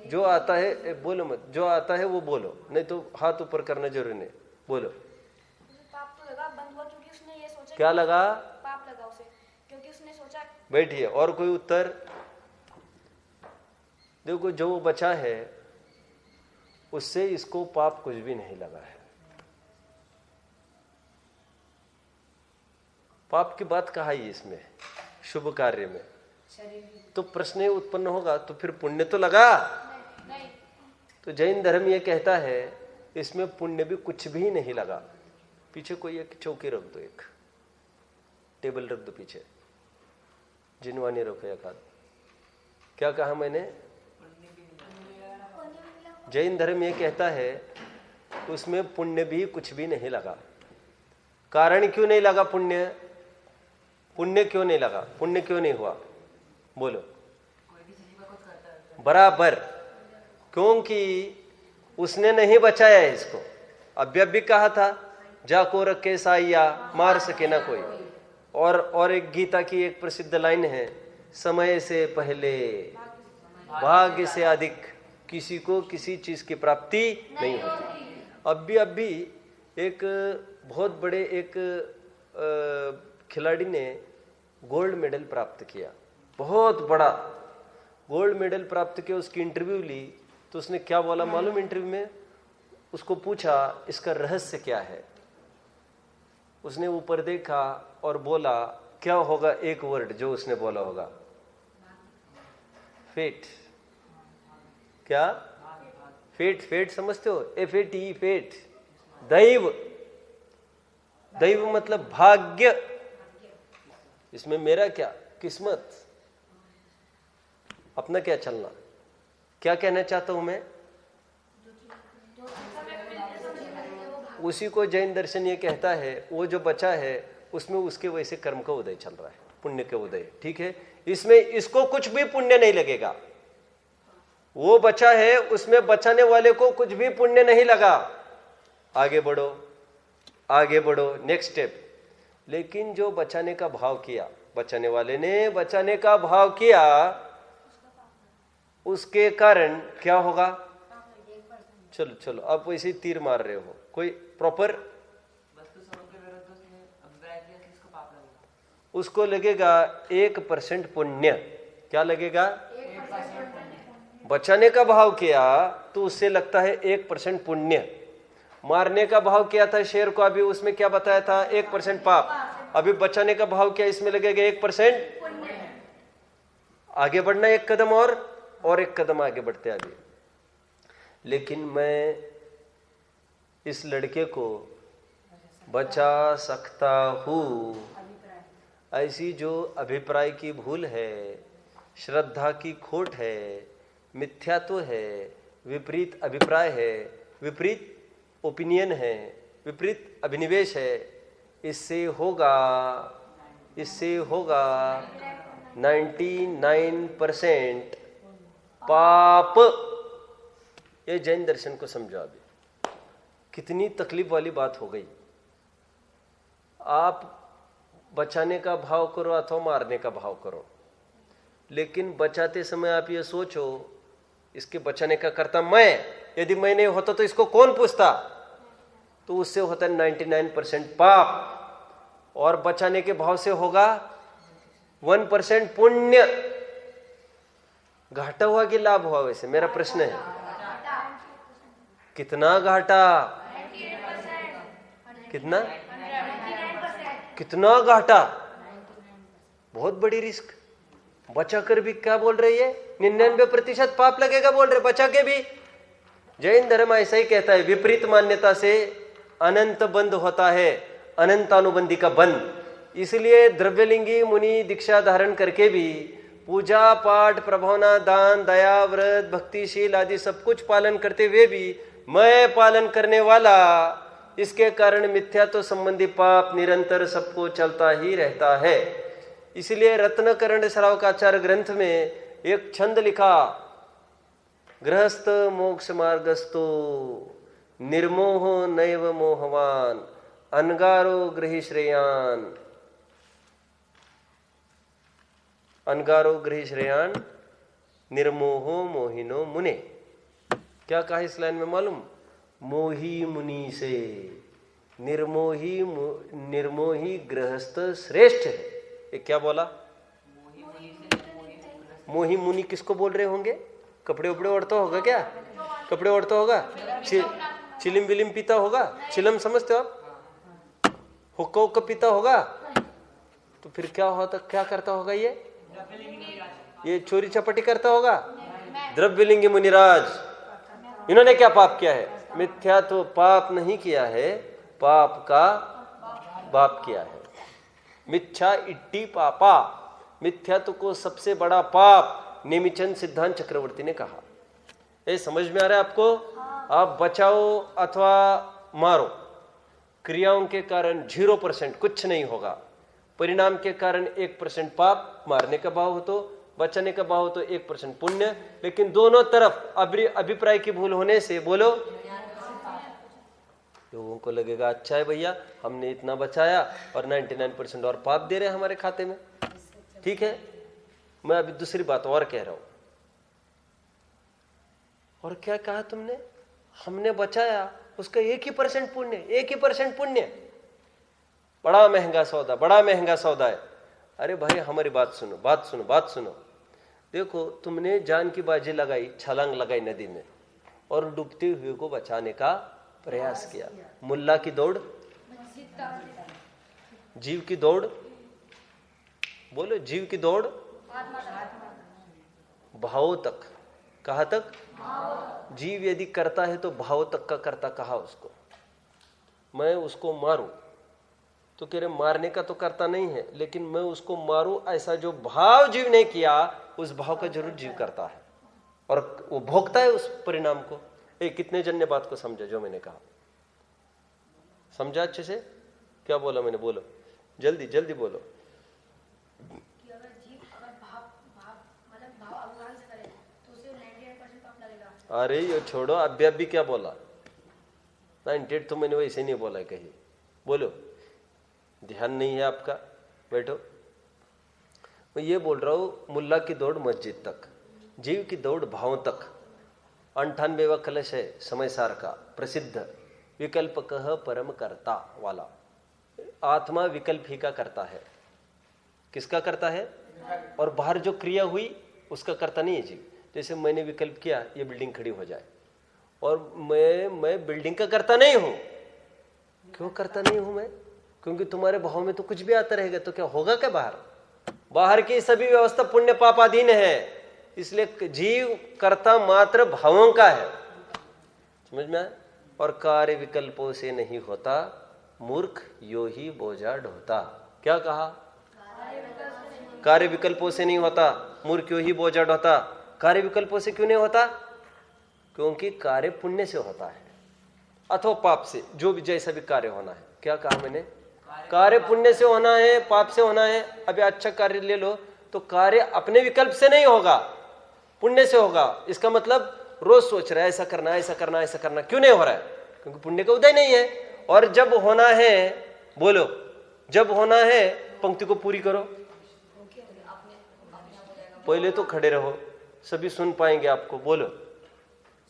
जो आता है बोलो मत, जो आता है वो बोलो, नहीं तो हाथ ऊपर करना जरूरी नहीं। बोलो। पाप तो लगा, बंद हुआ क्योंकि उसने ये सोचा। क्या लगा? पाप लगा उसे, क्योंकि उसने सोचा। बैठिए। और कोई उत्तर? देखो, जो वो बचा है उससे इसको पाप कुछ भी नहीं लगा है। पाप की बात कहा ही इसमें, शुभ कार्य में। तो प्रश्न ये उत्पन्न होगा, तो फिर पुण्य तो लगा? नहीं। तो जैन धर्म ये कहता है इसमें पुण्य भी कुछ भी नहीं लगा। पीछे कोई एक चौकी रख दो, एक टेबल रख दो पीछे, जिनवानी रखो एक हाथ। क्या कहा मैंने? जैन धर्म ये कहता है उसमें पुण्य भी कुछ भी नहीं लगा। कारण क्यों नहीं लगा पुण्य? पुण्य क्यों नहीं लगा? पुण्य क्यों नहीं हुआ? बोलो। बराबर, क्योंकि उसने नहीं बचाया इसको। अभी भी कहा था, जाको रखे साइया मार सके ना कोई। और एक गीता की एक प्रसिद्ध लाइन है, समय से पहले भाग्य से अधिक किसी को किसी चीज की प्राप्ति नहीं होती। अभी एक बहुत बड़े एक खिलाड़ी ने गोल्ड मेडल प्राप्त किया, बहुत बड़ा गोल्ड मेडल प्राप्त किया। उसकी इंटरव्यू ली तो उसने क्या बोला मालूम? इंटरव्यू में उसको पूछा इसका रहस्य क्या है। उसने ऊपर देखा और बोला, क्या होगा एक वर्ड जो उसने बोला होगा? फेट। क्या? फेट। फेट समझते हो? FATE, fate. दैव। दैव मतलब भाग्य। इसमें मेरा क्या? किस्मत। अपना क्या चलना? क्या कहना चाहता हूं मैं? उसी को जैन दर्शन ये कहता है, वो जो बचा है उसमें उसके वैसे कर्म का उदय चल रहा है, पुण्य के उदय। ठीक है। इसमें इसको कुछ भी पुण्य नहीं लगेगा। वो बचा है, उसमें बचाने वाले को कुछ भी पुण्य नहीं लगा। आगे बढ़ो, आगे बढ़ो, नेक्स्ट स्टेप। लेकिन जो बचाने का भाव किया, बचाने वाले ने बचाने का भाव किया, उसके कारण क्या होगा? चलो चलो, आप वैसे ही तीर मार रहे हो, कोई प्रॉपर। उसको लगेगा 1% पुण्य। क्या लगेगा? बचाने का भाव किया तो उससे लगता है 1% पुण्य। मारने का भाव किया था शेर को, अभी उसमें क्या बताया था? 1% पाप। अभी बचाने का भाव किया, इसमें लगेगा 1% पुण्य। आगे बढ़ना एक कदम और एक कदम आगे बढ़ते आगे। लेकिन मैं इस लड़के को बचा सकता हूं, ऐसी जो अभिप्राय की भूल है, श्रद्धा की खोट है, मिथ्यात्व है, विपरीत अभिप्राय है, विपरीत ओपिनियन है, विपरीत अभिनिवेश है, इससे होगा 99% पाप। ये जैन दर्शन को समझो। अभी कितनी तकलीफ वाली बात हो गई। आप बचाने का भाव करो अथवा मारने का भाव करो, लेकिन बचाते समय आप ये सोचो इसके बचाने का कर्ता मैं, यदि मैं नहीं होता तो इसको कौन पूछता? तो उससे होता है 99% पाप, और बचाने के भाव से होगा 1% पुण्य। घाटा हुआ कि लाभ हुआ? वैसे मेरा प्रश्न है, कितना घाटा? कितना घाटा? बहुत बड़ी रिस्क। बचाकर भी क्या बोल रही है? 99% पाप लगेगा बोल रहे, बचा के भी। जैन धर्म ऐसा ही कहता है, विपरीत मान्यता से अनंत बंध होता है, अनंतानुबंधी का बंध। इसलिए द्रव्यलिंगी मुनि दीक्षा धारण करके भी पूजा पाठ, प्रभावना, दान, दया, व्रत, भक्तिशील आदि सब कुछ पालन करते हुए भी मैं पालन करने वाला, इसके कारण मिथ्यात्व संबंधी पाप निरंतर सबको चलता ही रहता है। इसलिए रत्नकरण श्रावकाचार्य ग्रंथ में एक छंद लिखा, गृहस्थ मोक्ष मार्गस्थो निर्मोह नैव मोहवान अनगारो गृही श्रेयान, अनगारो गृही श्रेयान निर्मोहो मोहिनो मुने। क्या कहा इस लाइन में मालूम? मोही मुनि से निर्मोही गृहस्थ श्रेष्ठ है। ये क्या बोला? मोही मुनि किसको बोल रहे होंगे? कपड़े उपड़े ओढ़ता होगा क्या? कपड़े ओढ़ता होगा, चिलिम विलिम पीता होगा, चिलम समझते हो आप? हुक्का हुक्का पीता होगा, तो फिर क्या होता, क्या करता होगा? ये चोरी चपटी करता होगा। द्रव्यलिंगी मुनिराज, इन्होंने क्या पाप किया है? मिथ्या तो पाप नहीं किया है, पाप का बाप किया है। मिथ्या इट्टी पापा, मिथ्यात्व को सबसे बड़ा पाप नेमिचंद सिद्धांत चक्रवर्ती ने कहा। ये समझ में आ रहा है आपको? आप बचाओ अथवा मारो, क्रियाओं के कारण 0% कुछ नहीं होगा, परिणाम के कारण 1% पाप, मारने का भाव हो तो, बचाने का भाव हो तो 1% पुण्य। लेकिन दोनों तरफ अभिप्राय की भूल होने से, बोलो, लोगों को लगेगा अच्छा है भैया हमने इतना बचाया और 99% और पाप दे रहे हैं हमारे खाते में। ठीक है, मैं अभी दूसरी बात और कह रहा हूं। और क्या कहा तुमने? हमने बचाया, उसका 1% पुण्य, 1% पुण्य। बड़ा महंगा सौदा, बड़ा महंगा सौदा है। अरे भाई हमारी बात सुनो, बात सुनो, बात सुनो। देखो, तुमने जान की बाजी लगाई, छलांग लगाई नदी में और डूबते हुए को बचाने का प्रयास किया। मुल्ला की दौड़, जीव की दौड़, बोलो, जीव की दौड़ भाव तक। कहाँ तक? जीव यदि करता है तो भाव तक का करता कहा उसको। मैं उसको मारूं तो कह रहे मारने का तो करता नहीं है, लेकिन मैं उसको मारूं ऐसा जो भाव जीव ने किया, उस भाव का जरूर जीव करता है और वो भोगता है उस परिणाम को। कितने जन ने बात को समझा जो मैंने कहा? समझा अच्छे से? क्या बोला मैंने? बोलो जल्दी जल्दी बोलो। अरे ये छोड़ो, अभी क्या बोला? 98 तो मैंने वैसे नहीं बोला कहीं। बोलो, ध्यान नहीं है आपका, बैठो। मैं ये बोल रहा हूं, मुल्ला की दौड़ मस्जिद तक, जीव की दौड़ भाव तक। 98वां कलश है समय सार का, प्रसिद्ध विकल्प कह परम करता वाला। आत्मा विकल्प ही का करता है। किसका करता है? और बाहर जो क्रिया हुई उसका करता नहीं है जीव। जैसे मैंने विकल्प किया ये बिल्डिंग खड़ी हो जाए, और मैं बिल्डिंग का करता नहीं हूं। क्यों करता नहीं हूं मैं? क्योंकि तुम्हारे भाव में तो कुछ भी आता रहेगा, तो क्या होगा क्या बाहर? बाहर की सभी व्यवस्था पुण्य पापाधीन है, इसलिए जीव कर्ता मात्र भावों का है। समझ में आया? और कार्य विकल्पों से नहीं होता, मूर्ख यो ही बोझा ढोता। क्या कहा? कार्य विकल्पों से नहीं होता, मूर्ख यो ही बोझा ढोता। कार्य विकल्पों से क्यों नहीं होता? क्योंकि कार्य पुण्य से होता है अथवा पाप से, जो भी जैसा भी कार्य होना है। क्या कहा मैंने? कार्य पुण्य से होना है, पाप से होना है। अभी अच्छा कार्य ले लो तो कार्य अपने विकल्प से नहीं होगा, पुण्य से होगा। इसका मतलब रोज सोच रहा है ऐसा करना, ऐसा करना, ऐसा करना, क्यों नहीं हो रहा है? क्योंकि पुण्य का उदय नहीं है। और जब होना है, बोलो, जब होना है पंक्ति को पूरी करो। पहले तो खड़े रहो, सभी सुन पाएंगे आपको। बोलो,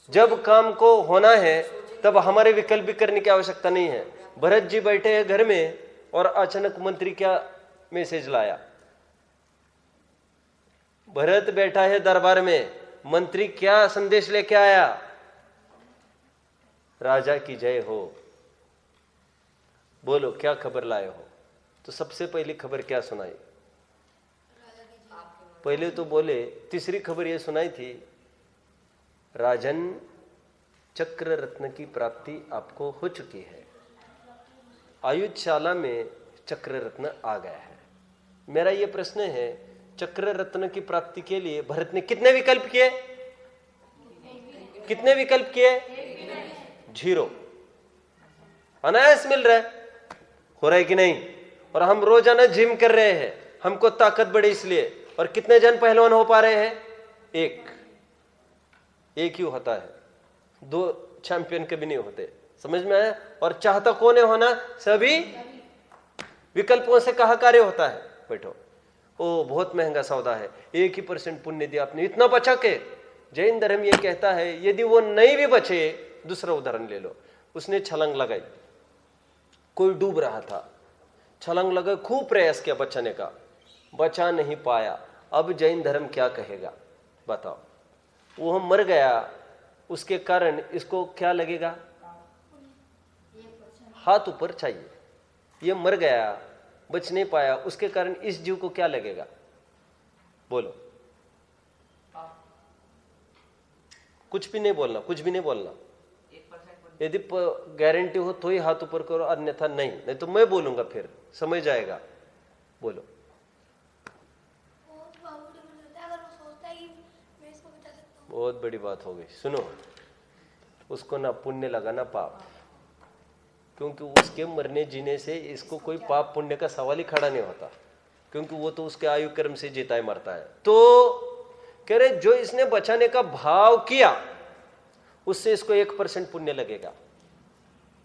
जब काम को होना है तब हमारे विकल्प भी करने की आवश्यकता नहीं है। भरत जी बैठे हैं घर में और अचानक मंत्री क्या मैसेज लाया? भरत बैठा है दरबार में, मंत्री क्या संदेश लेके आया? राजा की जय हो। बोलो, क्या खबर लाए हो? तो सबसे पहली खबर क्या सुनाई? पहले तो बोले, तीसरी खबर यह सुनाई थी, राजन चक्र रत्न की प्राप्ति आपको हो चुकी है। आयुधशाला में चक्र रत्न आ गया है। मेरा ये प्रश्न है, चक्र रत्न की प्राप्ति के लिए भरत ने कितने विकल्प किए? कितने विकल्प किए? 0। अनायास मिल रहा है, हो रहा है कि नहीं? और हम रोजाना जिम कर रहे हैं, हमको ताकत बढ़े इसलिए। और कितने जन पहलवान हो पा रहे हैं? एक ही होता है, 2 चैंपियन कभी नहीं होते। समझ में आया? और चाहता कौन है होना? सभी विकल्पों से कहा कार्य होता है। बैठो, ओ बहुत महंगा सौदा है, 1% पुण्य दिया आपने, इतना बचा के। जैन धर्म ये कहता है यदि वो नहीं भी बचे, दूसरा उदाहरण ले लो, उसने छलांग लगाई, कोई डूब रहा था, छलांग लगा, खूब प्रयास किया बचाने का, बचा नहीं पाया। अब जैन धर्म क्या कहेगा बताओ? वो मर गया, उसके कारण इसको क्या लगेगा? हाथ ऊपर चाहिए। ये मर गया, बच नहीं पाया, उसके कारण इस जीव को क्या लगेगा? बोलो। कुछ भी नहीं बोलना, कुछ भी नहीं बोलना। यदि गारंटी हो तो ही हाथ ऊपर करो, अन्यथा नहीं तो मैं बोलूंगा, फिर समझ जाएगा। बोलो। बहुत बड़ी बात हो गई। सुनो, उसको ना पुण्य लगा ना पाप, क्योंकि उसके मरने जीने से इसको कोई पाप पुण्य का सवाल ही खड़ा नहीं होता, क्योंकि वो तो उसके आयु कर्म से जीता ही मरता है। तो कह रहे जो इसने बचाने का भाव किया उससे इसको 1% पुण्य लगेगा।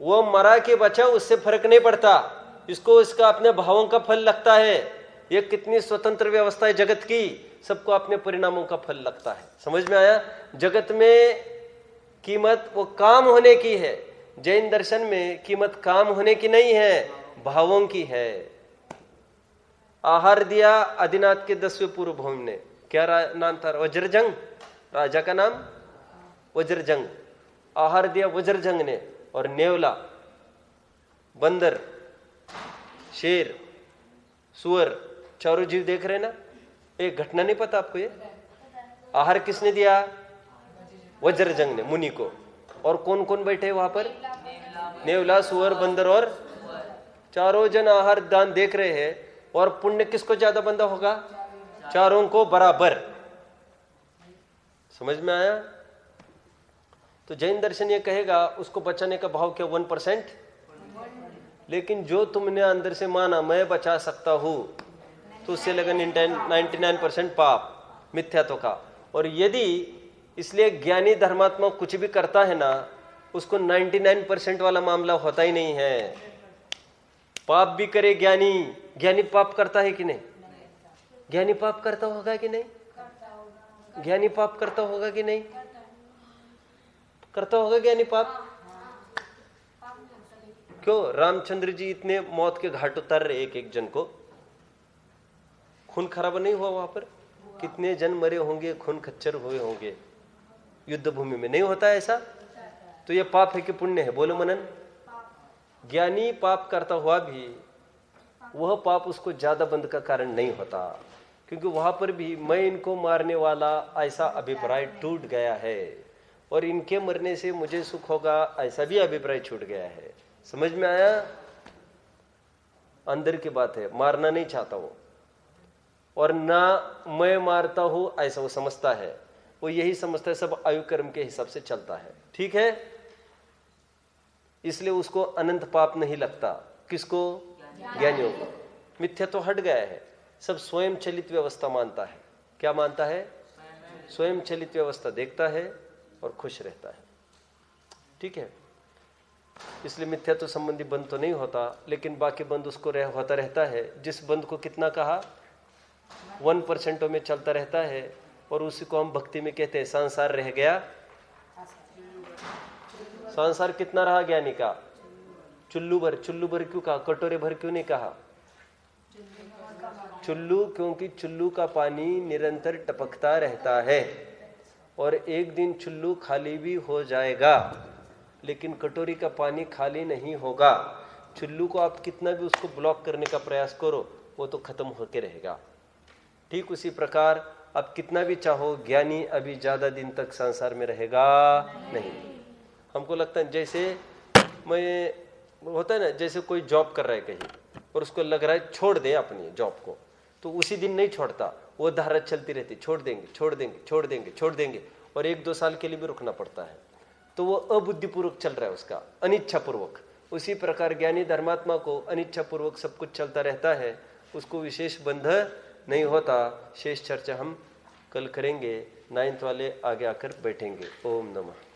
वो मरा के बचा, उससे फर्क नहीं पड़ता, इसको इसका अपने भावों का फल लगता है। ये कितनी स्वतंत्र व्यवस्था है जगत की, सबको अपने परिणामों का फल लगता है। समझ में आया? जगत में कीमत वो काम होने की है, जैन दर्शन में कीमत काम होने की नहीं है, भावों की है। आहार दिया आदिनाथ के 10वें पूर्व भौम ने, क्या नाम था? वज्रजंग, राजा का नाम वज्रजंग। आहार दिया वज्रजंग ने, और नेवला, बंदर, शेर, सुअर, चारों जीव देख रहे ना। एक घटना नहीं पता आपको? ये आहार किसने दिया? वज्रजंग ने मुनि को। और कौन कौन बैठे वहां पर? नेवला, सुअर, बंदर और चारों जन आहार दान देख रहे हैं। और पुण्य किसको ज्यादा बंदा होगा? चारों को बराबर। समझ में आया? तो जैन दर्शन ये कहेगा उसको बचाने का भाव क्या? 1%। लेकिन जो तुमने अंदर से माना मैं बचा सकता हूं, तो उससे लगा 99% पाप, मिथ्यात्व का। और यदि इसलिए ज्ञानी धर्मात्मा कुछ भी करता है ना, उसको 99% वाला मामला होता ही नहीं है। पाप भी करे ज्ञानी, ज्ञानी पाप करता है कि नहीं? ज्ञानी पाप करता होगा कि नहीं? ज्ञानी पाप करता होगा कि नहीं? करता होगा ज्ञानी पाप? क्यों रामचंद्र जी इतने मौत के घाट उतर रहे एक एक जन को? खून खराब नहीं हुआ वहां पर? कितने जन मरे होंगे, खून खच्चर हुए होंगे युद्ध भूमि में? नहीं होता ऐसा? तो ये पाप है कि पुण्य है? बोलो मनन। ज्ञानी पाप करता हुआ भी वह पाप उसको ज्यादा बंद का कारण नहीं होता, क्योंकि वहां पर भी मैं इनको मारने वाला ऐसा अभिप्राय टूट गया है, और इनके मरने से मुझे सुख होगा ऐसा भी अभिप्राय छूट गया है। समझ में आया? अंदर की बात है, मारना नहीं चाहता वो, और ना मैं मारता हूं ऐसा वो समझता है। वो यही समझता है सब आयु कर्म के हिसाब से चलता है। ठीक है, इसलिए उसको अनंत पाप नहीं लगता। किसको? ज्ञानियों को। मिथ्या तो हट गया है, सब स्वयं चलित व्यवस्था मानता है। क्या मानता है? स्वयं चलित व्यवस्था देखता है और खुश रहता है। ठीक है, इसलिए मिथ्या तो संबंधी बंध तो नहीं होता, लेकिन बाकी बंध उसको होता रहता है। जिस बंध को कितना कहा? 1% में चलता रहता है, और उसी को हम भक्ति में कहते हैं संसार रह गया। संसार कितना रहा ज्ञानी का? चुल्लू भर। चुल्लू भर क्यों कहा? कटोरे भर क्यों नहीं कहा? चुल्लू, क्योंकि चुल्लू का पानी निरंतर टपकता रहता है, और एक दिन चुल्लू खाली भी हो जाएगा, लेकिन कटोरी का पानी खाली नहीं होगा। चुल्लू को आप कितना भी उसको ब्लॉक करने का प्रयास करो, वो तो खत्म होके रहेगा। ठीक उसी प्रकार आप कितना भी चाहो, ज्ञानी अभी ज्यादा दिन तक संसार में रहेगा नहीं। हमको लगता है जैसे मैं होता है ना, जैसे कोई जॉब कर रहा है कहीं और उसको लग रहा है छोड़ दे अपनी जॉब को, तो उसी दिन नहीं छोड़ता, वो धारा चलती रहती, छोड़ देंगे छोड़ देंगे छोड़ देंगे छोड़ देंगे, और 1-2 साल के लिए भी रुकना पड़ता है। तो वो अबुद्धिपूर्वक चल रहा है उसका, अनिच्छापूर्वक। उसी प्रकार ज्ञानी धर्मात्मा को अनिच्छापूर्वक सब कुछ चलता रहता है, उसको विशेष बंध नहीं होता। शेष चर्चा हम कल करेंगे, 9th वाले आगे आकर बैठेंगे। ओम नमः।